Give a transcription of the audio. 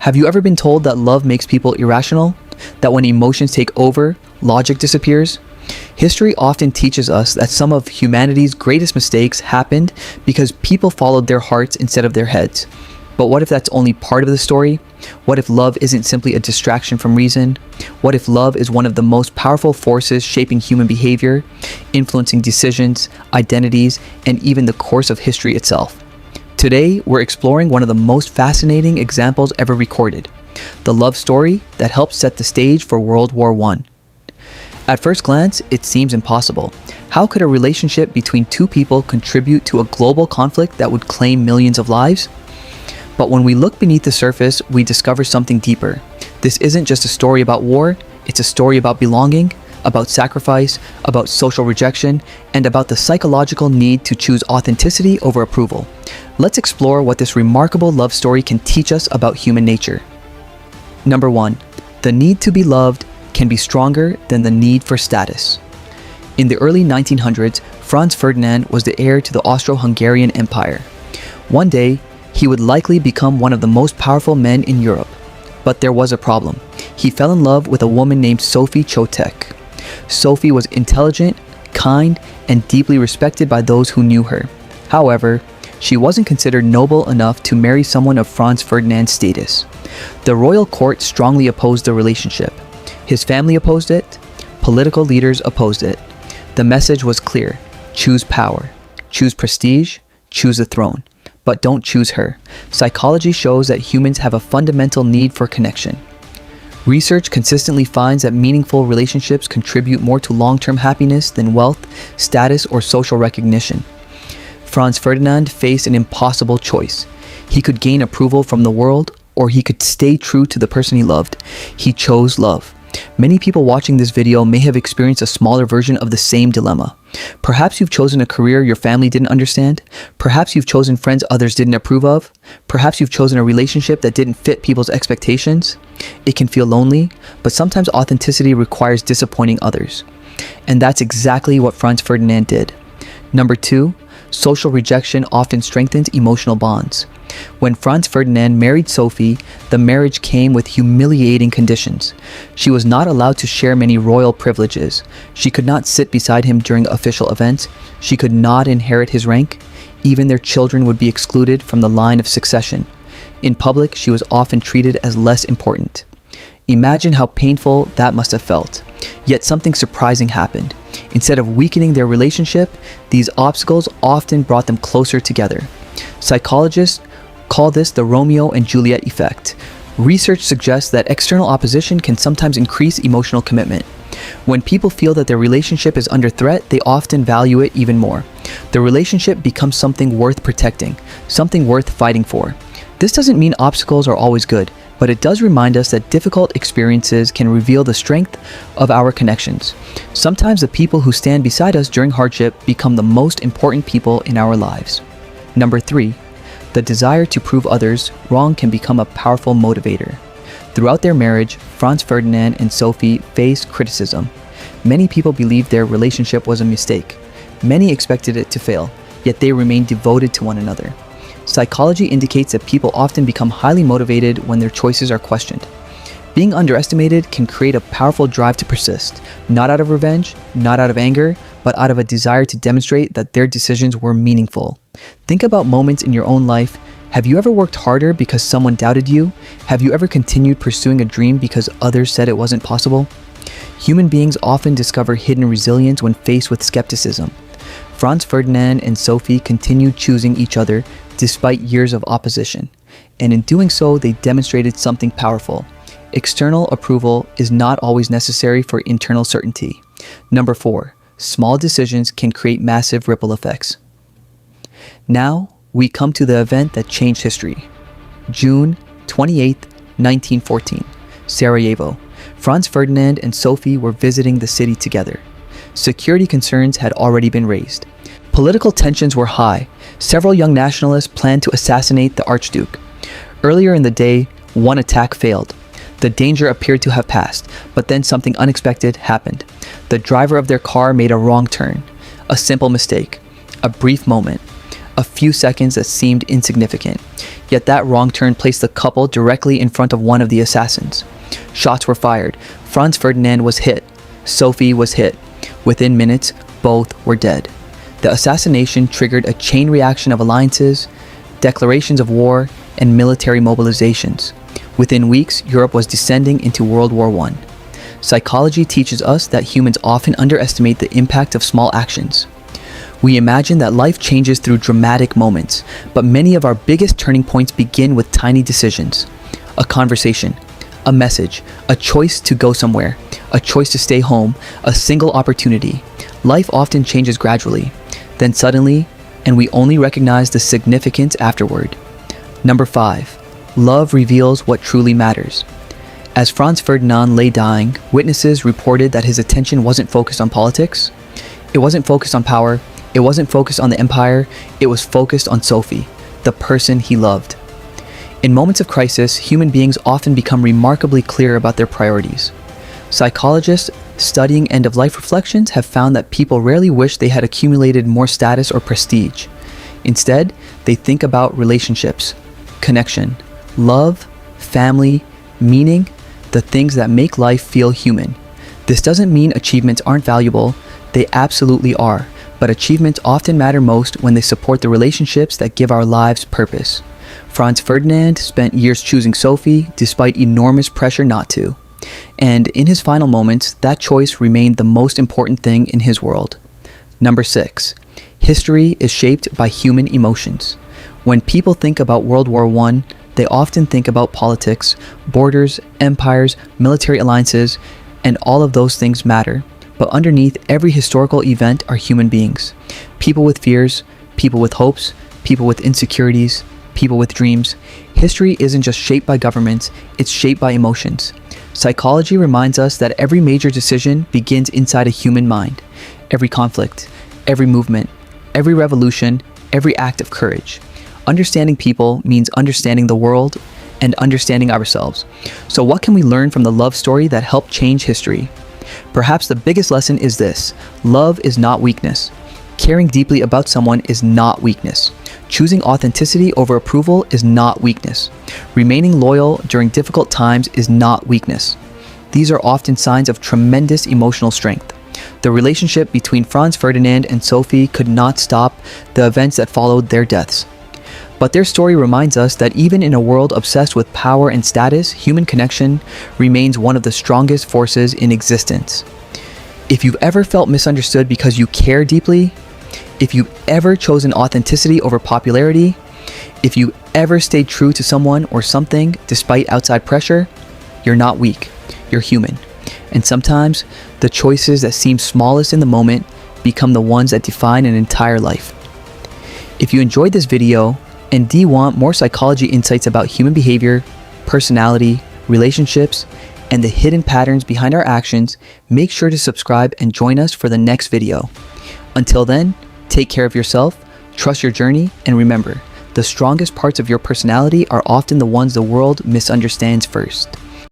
Have you ever been told that love makes people irrational? That when emotions take over, logic disappears? History often teaches us that some of humanity's greatest mistakes happened because people followed their hearts instead of their heads. But what if that's only part of the story? What if love isn't simply a distraction from reason? What if love is one of the most powerful forces shaping human behavior, influencing decisions, identities, and even the course of history itself? Today, we're exploring one of the most fascinating examples ever recorded, the love story that helped set the stage for World War I. At first glance, it seems impossible. How could a relationship between two people contribute to a global conflict that would claim millions of lives? But when we look beneath the surface, we discover something deeper. This isn't just a story about war, it's a story about belonging, about sacrifice, about social rejection, and about the psychological need to choose authenticity over approval. Let's explore what this remarkable love story can teach us about human nature. Number 1. The need to be loved can be stronger than the need for status. In the early 1900s, Franz Ferdinand was the heir to the Austro-Hungarian Empire. One day, he would likely become one of the most powerful men in Europe. But there was a problem. He fell in love with a woman named Sophie Chotek. Sophie was intelligent, kind, and deeply respected by those who knew her. However, she wasn't considered noble enough to marry someone of Franz Ferdinand's status. The royal court strongly opposed the relationship. His family opposed it. Political leaders opposed it. The message was clear: choose power, choose prestige, choose the throne, but don't choose her. Psychology shows that humans have a fundamental need for connection. Research consistently finds that meaningful relationships contribute more to long-term happiness than wealth, status, or social recognition. Franz Ferdinand faced an impossible choice. He could gain approval from the world, or he could stay true to the person he loved. He chose love. Many people watching this video may have experienced a smaller version of the same dilemma. Perhaps you've chosen a career your family didn't understand. Perhaps you've chosen friends others didn't approve of. Perhaps you've chosen a relationship that didn't fit people's expectations. It can feel lonely, but sometimes authenticity requires disappointing others. And that's exactly what Franz Ferdinand did. Number 2, social rejection often strengthens emotional bonds. When Franz Ferdinand married Sophie, the marriage came with humiliating conditions. She was not allowed to share many royal privileges. She could not sit beside him during official events. She could not inherit his rank. Even their children would be excluded from the line of succession. In public, she was often treated as less important. Imagine how painful that must have felt. Yet something surprising happened. Instead of weakening their relationship, these obstacles often brought them closer together. Psychologists call this the Romeo and Juliet effect. Research suggests that external opposition can sometimes increase emotional commitment. When people feel that their relationship is under threat, they often value it even more. The relationship becomes something worth protecting, something worth fighting for. This doesn't mean obstacles are always good, but it does remind us that difficult experiences can reveal the strength of our connections. Sometimes the people who stand beside us during hardship become the most important people in our lives. Number 3, the desire to prove others wrong can become a powerful motivator. Throughout their marriage, Franz Ferdinand and Sophie faced criticism. Many people believed their relationship was a mistake. Many expected it to fail, yet they remained devoted to one another. Psychology indicates that people often become highly motivated when their choices are questioned. Being underestimated can create a powerful drive to persist, not out of revenge, not out of anger, but out of a desire to demonstrate that their decisions were meaningful. Think about moments in your own life. Have you ever worked harder because someone doubted you? Have you ever continued pursuing a dream because others said it wasn't possible? Human beings often discover hidden resilience when faced with skepticism. Franz Ferdinand and Sophie continued choosing each other despite years of opposition. And in doing so, they demonstrated something powerful. External approval is not always necessary for internal certainty. Number 4, small decisions can create massive ripple effects. Now, we come to the event that changed history. June 28, 1914, Sarajevo. Franz Ferdinand and Sophie were visiting the city together. Security concerns had already been raised. Political tensions were high. Several young nationalists planned to assassinate the Archduke. Earlier in the day, one attack failed. The danger appeared to have passed, but then something unexpected happened. The driver of their car made a wrong turn. A simple mistake. A brief moment. A few seconds that seemed insignificant. Yet that wrong turn placed the couple directly in front of one of the assassins. Shots were fired. Franz Ferdinand was hit. Sophie was hit. Within minutes, both were dead. The assassination triggered a chain reaction of alliances, declarations of war, and military mobilizations. Within weeks, Europe was descending into World War I. Psychology teaches us that humans often underestimate the impact of small actions. We imagine that life changes through dramatic moments, but many of our biggest turning points begin with tiny decisions. A conversation, a message, a choice to go somewhere, a choice to stay home, a single opportunity. Life often changes gradually, then suddenly, and we only recognize the significance afterward. Number 5. Love reveals what truly matters. As Franz Ferdinand lay dying, witnesses reported that his attention wasn't focused on politics. It wasn't focused on power. It wasn't focused on the empire. It was focused on Sophie, the person he loved. In moments of crisis, human beings often become remarkably clear about their priorities. Psychologists studying end-of-life reflections have found that people rarely wish they had accumulated more status or prestige. Instead, they think about relationships, connection, love, family, meaning, the things that make life feel human. This doesn't mean achievements aren't valuable. They absolutely are, but achievements often matter most when they support the relationships that give our lives purpose. Franz Ferdinand spent years choosing Sophie despite enormous pressure not to. And in his final moments, that choice remained the most important thing in his world. Number 6. History is shaped by human emotions. When people think about World War I, they often think about politics, borders, empires, military alliances, and all of those things matter. But underneath every historical event are human beings. People with fears, people with hopes, people with insecurities, people with dreams. History isn't just shaped by governments, it's shaped by emotions. Psychology reminds us that every major decision begins inside a human mind. Every conflict, every movement, every revolution, every act of courage. Understanding people means understanding the world and understanding ourselves. So what can we learn from the love story that helped change history? Perhaps the biggest lesson is this: love is not weakness. Caring deeply about someone is not weakness. Choosing authenticity over approval is not weakness. Remaining loyal during difficult times is not weakness. These are often signs of tremendous emotional strength. The relationship between Franz Ferdinand and Sophie could not stop the events that followed their deaths. But their story reminds us that even in a world obsessed with power and status, human connection remains one of the strongest forces in existence. If you've ever felt misunderstood because you care deeply, if you've ever chosen authenticity over popularity, if you ever stayed true to someone or something despite outside pressure, you're not weak, you're human. And sometimes the choices that seem smallest in the moment become the ones that define an entire life. If you enjoyed this video and do you want more psychology insights about human behavior, personality, relationships, and the hidden patterns behind our actions, make sure to subscribe and join us for the next video. Until then, take care of yourself, trust your journey, and remember, the strongest parts of your personality are often the ones the world misunderstands first.